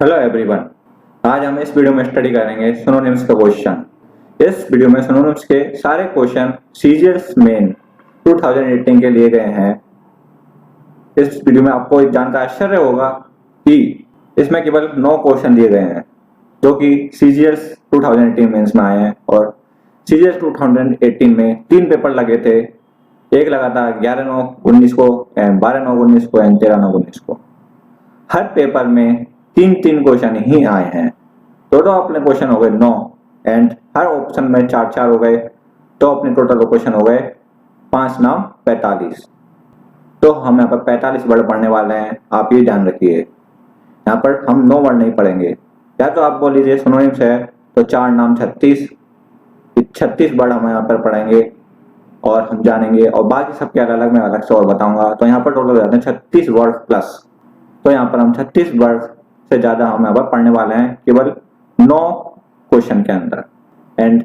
Hello everyone. आज हम इस वीडियो में स्टडी करेंगे सिनोनिम्स का क्वेश्चन। इस वीडियो में सिनोनिम्स के सारे क्वेश्चन सीजीएस मेन 2018 के लिए गए हैं। इस वीडियो में आपको एक जानकर आश्चर्य होगा कि इसमें केवल 9 क्वेश्चन दिए गए हैं जो कि सीजीएस 2018 मेंस में आए हैं और सीजीएस 2018 में 3 पेपर लगे थे। एक लगा था 11/9/19 को, 12/9/19 को एंड 13/9/19 को। हर पेपर में 3 क्वेश्चन ही आए हैं। टोटल अपने क्वेश्चन हो गए 9 एंड हर ऑप्शन में 4 हो गए, तो अपने टोटल क्वेश्चन हो गए 5 नाम 45। तो हम यहाँ पर 45 वर्ड पढ़ने वाले हैं, आप ये ध्यान रखिए। यहाँ पर हम 9 वर्ड नहीं पढ़ेंगे। या तो आप बोल लीजिए सिनोनिम्स है तो 4 नाम 36 वर्ड हम यहाँ पर पढ़ेंगे और हम जानेंगे, और बाकी सबके अलग मैं अलग से और बताऊंगा। तो यहाँ पर टोटल हो जाते हैं 36 वर्ड प्लस। तो यहाँ पर हम 36 वर्ड से ज्यादा हम यहाँ पर पढ़ने वाले हैं केवल 9 क्वेश्चन के अंदर। And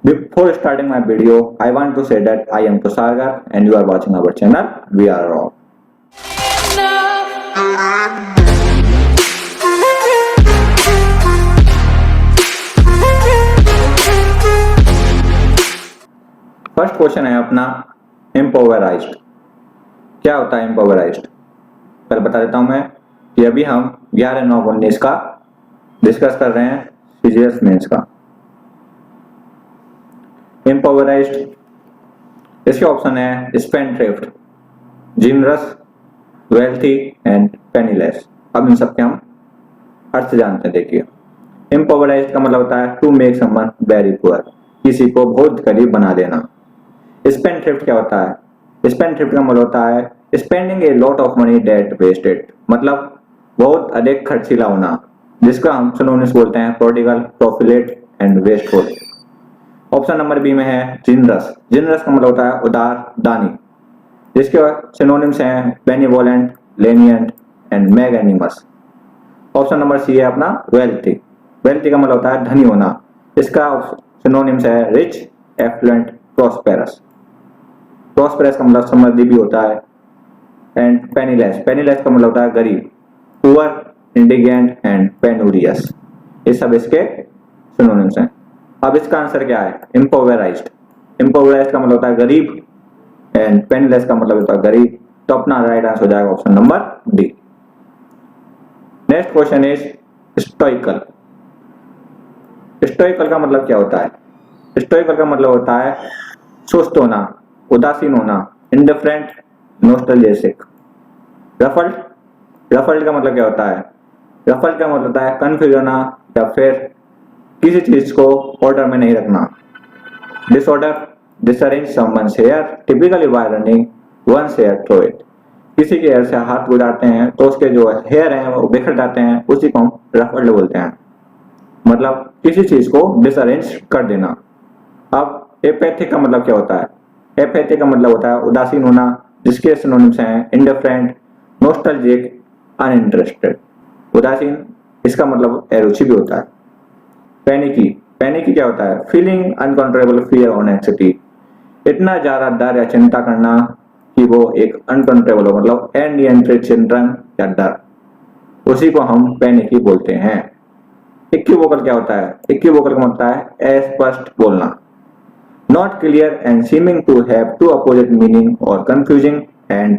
before starting my video I want to say that I am Tushar and you are watching our channel we are rock. First question है अपना एम्पावराइज्ड। क्या होता है एम्पावराइज्ड? पहले बता देता हूं मैं कि अभी हम 11/9/19 का डिस्कस कर रहे हैं, सीजीएस मेंस का। एम्पावराइज्ड, इसके ऑप्शन है स्पेंडथ्रिफ्ट, जिनरस, वेल्थी एंड पेनीलेस। अब इन सबके हम अर्थ जानते हैं। देखिए, एम्पावराइज्ड का मतलब होता है to make someone very poor, किसी को बहुत गरीब बना देना। स्पेंडथ्रिफ्ट क्या होता है? स्पेंडथ्रिफ्ट का मतलब होता है spending a lot of money that wasted, मतलब बहुत अधिक खर्चीला होना, जिसका हम सिनोनिम्स बोलते हैं prodigal, profligate and wasteful. Option number b में है जिनरस। जिनरस का मतलब होता है उदार, दानी, जिसके सिनोनिम्स हैं benevolent, lenient and magnanimous. Option number c है अपना वेल्थी। वेल्थी का मतलब होता है धनी होना, इसका सिनोनिम्स है रिच, एफ्लुएंट, प्रॉस्पेरस। प्रॉस्पेरस का मतलब समृद्धि भी होता है। एंड पेनीलेस, पेनीलेस का मतलब होता है गरीब, पुअर, इंडिगेंट एंड पेनूरियस। ये सब इसके सिनोनिम्स हैं। अब इसका आंसर क्या है? एम्पावराइज्ड। एम्पावराइज्ड का मतलब होता है गरीब एंड पेनीलेस का मतलब होता है गरीब। तो अपना राइट आंसर हो जाएगा option number d. Next question is stoical. Stoical का मतलब क्या होता है? स्टोइकल का मतलब होता है सुस्त होना, उदासीन होना, इंडिफरेंट, नॉस्टैल्जिक। रफल्ड, रफल्ड का मतलब क्या होता है? रफल्ड का मतलब होता है कंफ्यूज होना या फिर किसी चीज को ऑर्डर में नहीं रखना। Disorder, disarrange someone's hair typically by running one's hair through it. किसी के हेयर से हाथ गुजारते हैं तो उसके जो हेयर हैं वो बिखर जाते हैं, उसी को हम रफल्ड बोलते हैं, मतलब किसी चीज को डिसअरेंज कर देना। अब एपैथिक का मतलब क्या होता है? एपैथिक का मतलब होता है उदासीन होना, जिसके सिनोनिम्स हैं इंडिफरेंट, नॉस्टैल्जिक, अनइंटरेस्टेड। उदासीन, इसका मतलब अरुचि भी होता है। पैनिकी, पैनिकी क्या होता है? फीलिंग अनकंट्रोलेबल फियर और एंग्जायटी, इतना ज्यादा डर या चिंता करना कि वो एक अनकंट्रोलेबल हो, मतलब अनियंत्रित चिंतन या डर, उसी को हम पैनिकी बोलते हैं। इक्विवोकल क्या होता है? इक्विवोकल का मतलब होता है अस्पष्ट बोलना, not clear and seeming to have two opposite meaning or confusing and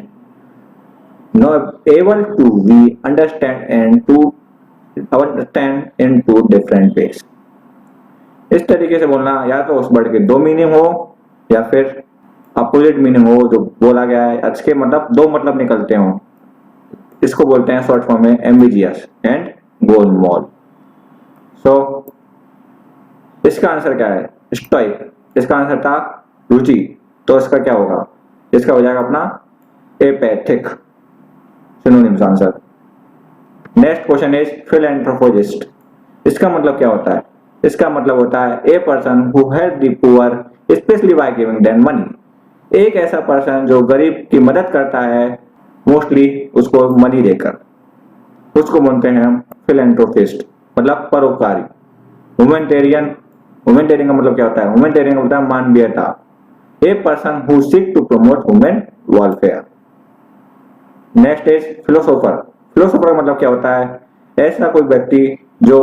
not able to be understand and to understand in two different ways। इस तरीके से बोलना, या तो उस वर्ड के 2 मीनिंग हो या फिर अपोजिट मीनिंग हो जो बोला गया है, इसके मतलब 2 मतलब निकलते हो। इसको बोलते हैं शॉर्ट फॉर्म में एम्बिजियस एंड गोलमोल। सो इसका आंसर क्या है? स्टोइक। इसका आंसर था रुचि, तो इसका क्या होगा? इसका हो जाएगा अपना apathic. Synonyms answer. Next question is philanthropist. इसका मतलब क्या होता है? इसका मतलब होता है a person who help the poor specially by giving them money. एक ऐसा पर्सन जो गरीब की मदद करता है, मोस्टली उसको मनी देकर, उसको बोलते हैं हम फिलैंथ्रोपिस्ट, मतलब परोपकारी। ह्यूमैनिटेरियन, ह्यूमैनिटेरियन का मतलब क्या होता है? ह्यूमैनिटेरियन का मतलब मानवीयता। A person who seek to promote human welfare. Next is philosopher. Philosopher का मतलब क्या होता है? ऐसा कोई व्यक्ति जो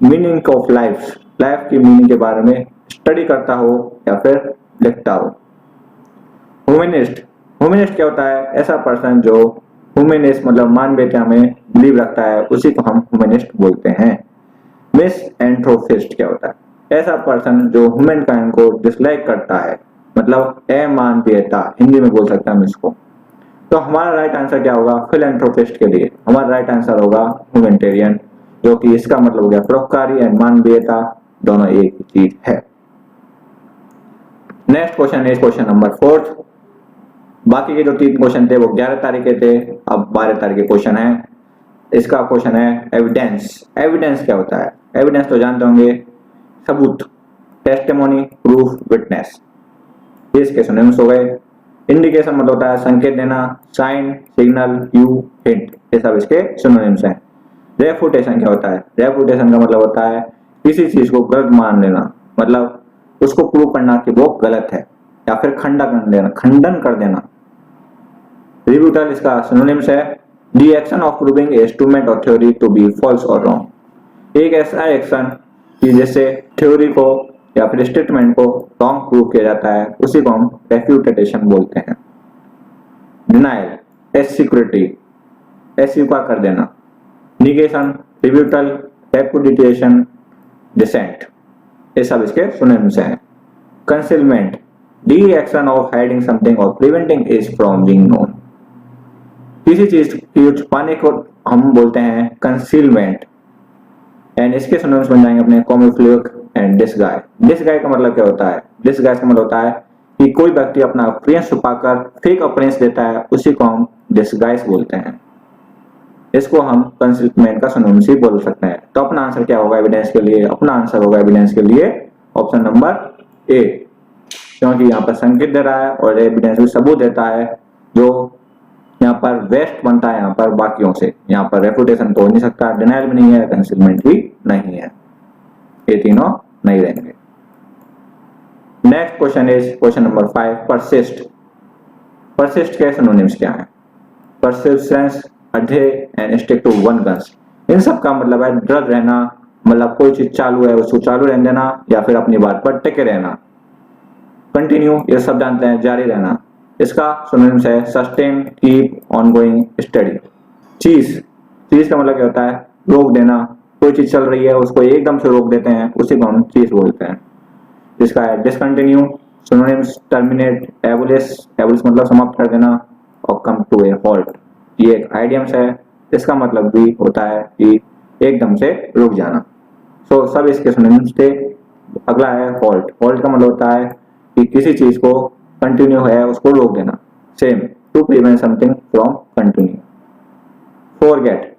मीनिंग ऑफ लाइफ की मीनिंग के बारे में स्टडी करता हो या फिर लिखता हो। ह्यूमनिस्ट क्या होता है? ऐसा पर्सन जो ह्यूमनिस्ट मतलब मानवीयता में बिलीव रखता है, उसी को हम ह्यूमनिस्ट बोलते हैं। मिसएंथ्रोपिस्ट क्या होता है? ऐसा पर्सन जो ह्यूमन काइंड को डिसलाइक करता है, मतलब अमानवीयता हिंदी में बोल सकते हैं हम इसको। तो हमारा राइट आंसर क्या होगा फिलैंथ्रोपिस्ट के लिए? हमारा राइट आंसर होगा ह्यूमैनिटेरियन, जो कि इसका मतलब हो गया परोपकारी एंड मानवीयता दोनों एक ही चीज है। Next question is question number 4। बाकी के जो 3 क्वेश्चन थे वो 11 तारीख के थे, अब 12 तारीख के क्वेश्चन है। इसका क्वेश्चन है एविडेंस। एविडेंस क्या होता है? एविडेंस तो जानते होंगे, सबूत, टेस्टिमोनी, प्रूफ, विटनेस, इसके सिनोनिम्स हो गए। इंडिकेशन मतलब होता है संकेत देना, साइन, सिग्नल, क्यू, हिंट, ये सब इसके सिनोनिम्स हैं। रेफुटेशन क्या होता है? रेफुटेशन का मतलब होता है किसी चीज को गलत मान लेना, मतलब उसको प्रूव करना कि वो गलत है, या फिर खंडन कर देना। रिब्यूटल इसका सिनोनिम्स है the action of proving A statement और थ्योरी टू बी फॉल्स और रॉन्ग। एक ऐसा एक्शन कि जिससे थ्योरी को या फिर स्टेटमेंट को रॉन्ग प्रूव किया जाता है, उसी को हम रेफ्यूटेशन बोलते हैं। डिनायल, एसिक्योरिटी, अस्वीकार कर देना। निगेशन, रिब्यूटल, रेपुडिएशन, डिसेंट, ये सब इसके सिनोनिम्स हैं। Concealment, the action of hiding something और preventing it from being known. किसी चीज की छुपाने को हम बोलते हैं कंसीलमेंट। एंड इसके सिनोनिम्स बन जाएंगे अपने कैमोफ्लेज एंड डिसगाइज। डिसगाइज का मतलब क्या होता है? डिसगाइज का मतलब होता है कि कोई व्यक्ति अपना अपीयरेंस छुपाकर फेक अपीयरेंस देता है, उसी को हम डिसगाइज बोलते हैं। इसको हम कंसीलमेंट का सिनोनिम्स ही बोल सकते हैं। तो अपना आंसर क्या होगा एविडेंस के लिए? अपना आंसर होगा एविडेंस के लिए ऑप्शन नंबर ए, क्योंकि यहाँ पर संकेत दे रहा है और एविडेंस भी सबूत देता है, जो यहाँ पर वेस्ट बनता है यहाँ पर बाकियों से। यहाँ पर रेपुटेशन तो हो नहीं सकता, डिनायल भी नहीं है, कंसीलमेंट भी नहीं है, ये तीनों नहीं रहेंगे। Next question is question number 5, persist. Persist के सिनोनिम्स क्या है? Persistence, adhere and stick to one guns. इन सब का मतलब है दृढ़ रहना, मतलब कोई चीज चालू है उसको चालू रहने देना, या फिर अपनी बात पर टिके रहना। कंटिन्यू, ये सब जानते हैं, जारी रहना। इसका सिनोनिम्स है सस्टेन, कीप, ऑनगोइंग, स्टडी। चीज का मतलब क्या होता है? रोक देना। कोई चीज चल रही है उसको एकदम से रोक देते हैं, उसी को हम चीज बोलते हैं। जिसका है discontinue, synonyms terminate, abolish, abolish मतलब समाप्त कर देना, और कम टू ए हॉल्ट, ये एक आइडियम्स है। इसका मतलब भी होता है कि एकदम से रुक जाना। सो सब इसके सिनोनिम्स थे। अगला है हॉल्ट। हॉल्ट का मतलब होता है कि किसी चीज को कंटिन्यू है उसको रोक देना। Same, to prevent something from continue. Forget,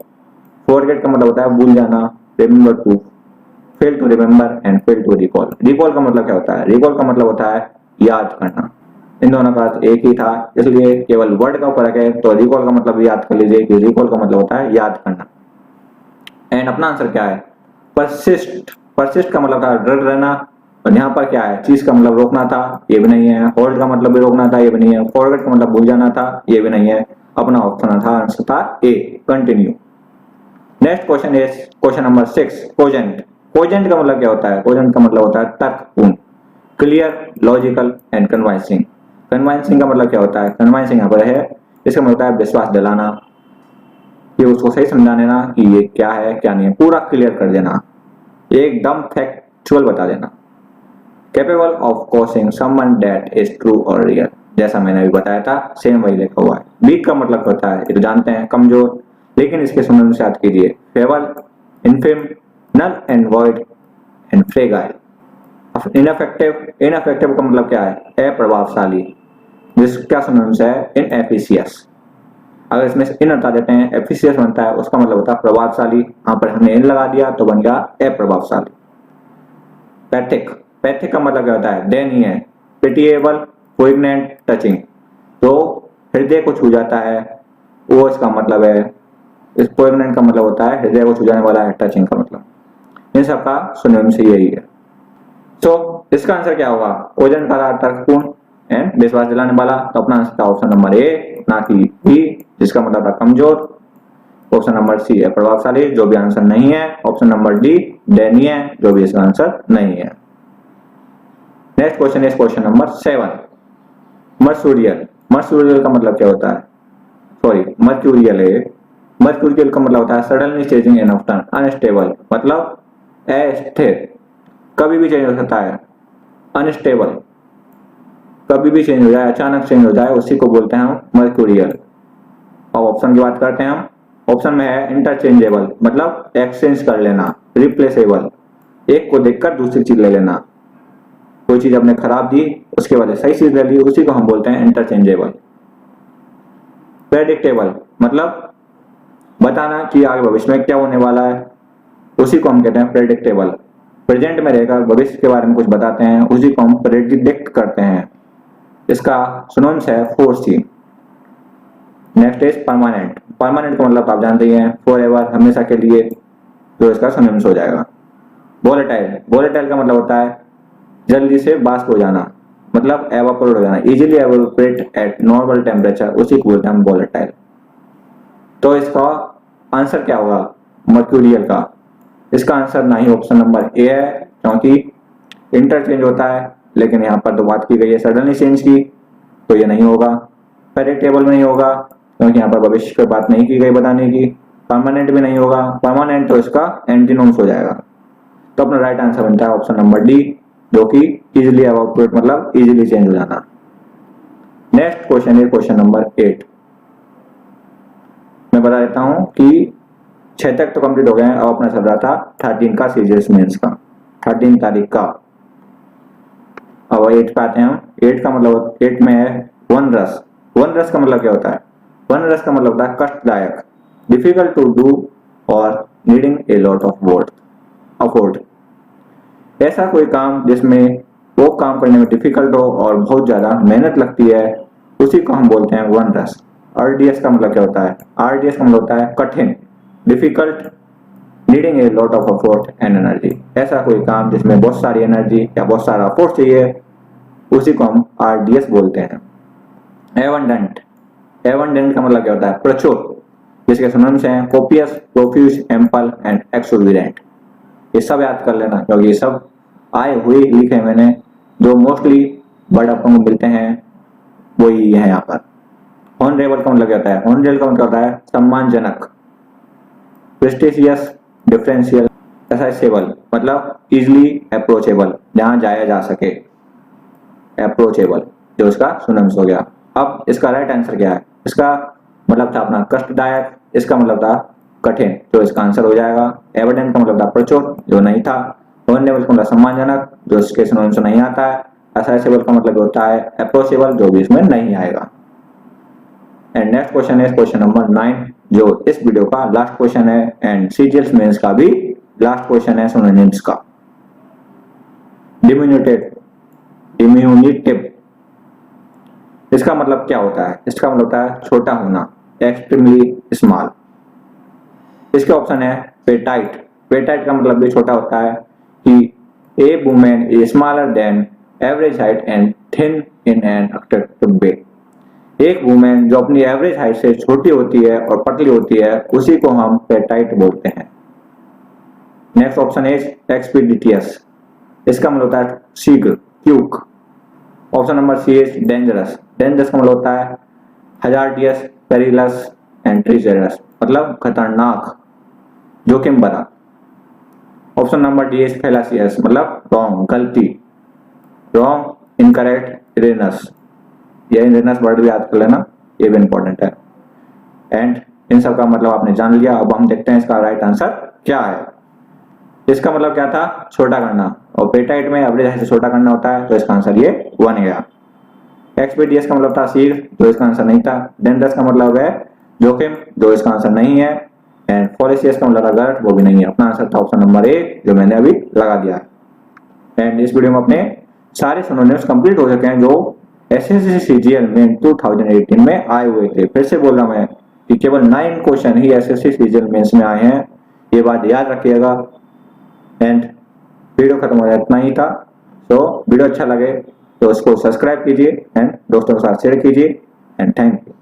forget का मतलब होता है भूल जाना। Remember to, fail to remember and fail to recall. Recall का मतलब क्या होता है? रिकॉल का मतलब होता है याद करना। इन दोनों का अर्थ एक ही था, इसलिए केवल वर्ड का फर्क है। तो रिकॉल का मतलब याद कर लीजिए कि रिकॉल का मतलब होता है याद करना। एंड अपना आंसर क्या है? परसिस्ट। परसिस्ट का मतलब था दृढ़ रहना, और यहाँ पर क्या है? चीज का मतलब रोकना था, ये भी नहीं है। होल्ड का मतलब भी रोकना था, ये भी नहीं है। फॉरगेट का मतलब भूल जाना था, ये भी नहीं है। अपना ऑप्शन था, आंसर था a, continue. Next question is question number 6, cogent. Cogent का मतलब क्या होता है? कोजेंट का मतलब होता है तर्कपूर्ण, clear, logical and convincing. Convincing का मतलब क्या होता है? कन्विंसिंग यहाँ पर है, इसका मतलब होता है विश्वास दिलाना, कि उसको सही समझा देना कि ये क्या है क्या नहीं है, पूरा क्लियर कर देना, एकदम फैक्चुअल बता देना। Capable of causing someone that is true और रियल, जैसा मैंने अभी बताया था सेम वही लिखा हुआ है। वीक का मतलब होता है, ये तो जानते हैं, कमजोर, लेकिन इसके सिनोनिम्स याद कीजिए, feeble, infirm, null and void and fragile. Ineffective, ineffective का मतलब क्या है? अप्रभावशाली, जिसका सिनोनिम्स है इनएफिशियस। अगर इसमें इन हटा देते हैं, एफिशियस बनता है, उसका मतलब होता है प्रभावशाली। यहाँ पर हमने इन लगा दिया तो बन गया अप्रभावशाली। पैथिक, पैथिक का मतलब क्या होता है? दयनीय, पिटिएबल, पोइग्नेंट, टचिंग, तो हृदय को छू जाता है, वो इसका मतलब है। इस पोइग्नेंट का मतलब होता है हृदय को छू जाने वाला है, टचिंग का मतलब। इन सबका सिनोनिम्स यही है। तो इसका आंसर क्या होगा? कोजेंट का तर्कपूर्ण एंड विश्वास दिलाने वाला, तो अपना आंसर था ऑप्शन नंबर ए, ना कि बी, जिसका मतलब था कमजोर। ऑप्शन नंबर सी है प्रभावशाली, जो भी आंसर नहीं है। ऑप्शन नंबर डी दयनीय है, जो भी इसका आंसर नहीं है। Next question is question number 7। मर्सूरियल, मर्सूरियल का मतलब क्या होता है? सॉरी मर्क्यूरियल है। मर्क्यूरियल का मतलब होता है suddenly changing in of turn, unstable, मतलब अस्थिर, कभी भी चेंज हो सकता है। अनस्टेबल, कभी भी चेंज हो जाए, अचानक चेंज हो जाए, उसी को बोलते हैं हम मर्क्यूरियल। अब ऑप्शन की बात करते हैं हम। ऑप्शन में है इंटरचेंजेबल, मतलब एक्सचेंज कर लेना। रिप्लेसेबल, एक को देखकर दूसरी चीज ले लेना। कोई चीज आपने खराब दी, उसके बदले सही चीज ले ली, उसी को हम बोलते हैं इंटरचेंजेबल। प्रेडिक्टेबल, मतलब बताना कि आगे भविष्य में क्या होने वाला है, उसी को हम कहते हैं प्रेडिक्टेबल। प्रेजेंट में रहकर भविष्य के बारे में कुछ बताते हैं, उसी को हम प्रेडिक्ट करते हैं। इसका सिनोनिम्स है foresee. Next is permanent. Permanent का मतलब आप जानते ही हैं फॉर एवर, हमेशा के लिए, जो इसका सिनोनिम्स हो जाएगा। वोलेटाइल, वोलेटाइल का मतलब होता है जल्दी से वाष्प हो जाना, मतलब एवापोरेट हो जाना, easily evaporate eight normal temperature, उसी को बोलते हैं हम वोलेटाइल। तो इसका आंसर क्या होगा मर्क्यूरियल का? इसका आंसर ना ही ऑप्शन नंबर ए है, क्योंकि इंटरचेंज होता है, लेकिन यहाँ पर तो बात की गई है सडनली चेंज की, तो ये नहीं होगा। प्रेडिक्टेबल नहीं होगा, क्योंकि यहाँ पर भविष्य की बात नहीं की गई बताने की। परमानेंट भी नहीं होगा, परमानेंट तो इसका एंटीनोम्स हो जाएगा। तो अपना राइट आंसर बनता है ऑप्शन नंबर डी, जो कि इजिली एवापोरेट, मतलब इजिली चेंज हो जाना। नेक्स्ट क्वेश्चन है क्वेश्चन नंबर 8। मैं बता देता हूं कि 6 तक तो कंप्लीट हो गए हैं, अब अपना चल रहा था 13 का सीजीएस मेंस का, 13 तारीख का। अब 8 पे आते हैं हम। 8 का मतलब 8 में है वन रस। वन रस का मतलब क्या होता है? वन रस का मतलब होता है कष्टदायक, डिफिकल्ट टू डू और needing a lot of work effort. ऐसा कोई काम जिसमें वो काम करने में डिफिकल्ट हो और बहुत ज्यादा मेहनत लगती है, उसी को हम बोलते हैं वन रस। आरडीएस का मतलब क्या होता है? आरडीएस का मतलब होता है कठिन, difficult, needing a lot of effort and energy. ऐसा कोई काम जिसमें बहुत सारी एनर्जी या बहुत सारा एफर्ट चाहिए, उसी को हम आरडीएस बोलते हैं। एबंडेंट, एबंडेंट का मतलब क्या होता है? प्रचुर, जिसके सिनोनिम्स हैं copious, profuse, ample and exuberant. ये सब याद कर लेना, क्योंकि ये सब आए हुए लिखे मैंने, जो मोस्टली वर्ड आपको मिलते हैं वही है यहाँ पर। ऑनरेबल का मतलब क्या होता है? ऑनरेबल का मतलब होता है सम्मानजनक। प्रेस्टिजियस, डिफरेंशियल, एक्सेसिबल, मतलब इजिली अप्रोचेबल, जहां जाया जा सके, अप्रोचेबल, जो इसका सिनोनिम्स हो गया। अब इसका राइट आंसर क्या है? इसका मतलब था अपना कष्टदायक, इसका मतलब था कठिन, जो इसका आंसर हो जाएगा। एविडेंट का मतलब था प्रचुर, जो नहीं था। ऑनरेबल का मतलब सम्मानजनक, जो इसके सिनोनिम्स नहीं आता है। एक्सेसिबल का मतलब होता है अप्रोचेबल, जो भी इसमें नहीं आएगा। एंड नेक्स्ट क्वेश्चन है क्वेश्चन नंबर 9, जो इस वीडियो का लास्ट क्वेश्चन है एंड सीजीएल मेंस का भी लास्ट क्वेश्चन है सिनोनिम्स का। डिमिनुटिव, डिमिनुटिव, इसका मतलब क्या होता है? इसका मतलब होता है छोटा होना, एक्सट्रीमली स्मॉल। इसके ऑप्शन है पेटाइट। पेटाइट का मतलब भी छोटा होता है कि a women is smaller than average height and thin in an attractive way. एक वुमेन जो अपनी एवरेज हाइट से छोटी होती है और पतली होती है, उसी को हम पेटाइट बोलते हैं। Next option is expeditious. इसका मतलब होता है शीघ्र, quick. Option number c is dangerous. Dangerous का मतलब होता है हजार्डियस, पेरिलस एंड ट्रीजरस, मतलब खतरनाक, जोखिम भरा। ऑप्शन नंबर डी इज फेलासियस, मतलब रॉन्ग, गलती, रॉन्ग, इनकरेक्ट, इरेनस। ये इरेनस वर्ड भी याद कर लेना, ये भी इंपॉर्टेंट है। एंड इन सब का मतलब आपने जान लिया। अब हम देखते हैं इसका राइट आंसर क्या है। इसका मतलब क्या था? छोटा करना, और पेटाइट में एवरेज हाइट से छोटा करना होता है, तो इसका आंसर ये 1 गया। एक्सपीडियस का मतलब था शीघ्र, जो इसका आंसर नहीं था। डेंजरस का मतलब है जोखिम, जो इसका आंसर नहीं है। एंड फॉरेसियस का मतलब गलत, वो भी नहीं है। अपना आंसर था ऑप्शन नंबर ए, जो मैंने अभी लगा दिया है। एंड इस वीडियो में अपने सारे सिनोनिम्स कंप्लीट हो चुके हैं, जो एसएससी सीजीएल में 2018 में आए हुए थे। फिर से बोल रहा मैं कि केवल 9 क्वेश्चन ही एसएससी सीजीएल मेंस में आए हैं, ये बात याद रखिएगा। एंड वीडियो खत्म हो जाए, इतना ही था। तो वीडियो अच्छा लगे तो इसको सब्सक्राइब कीजिए एंड दोस्तों के साथ शेयर कीजिए एंड थैंक यू।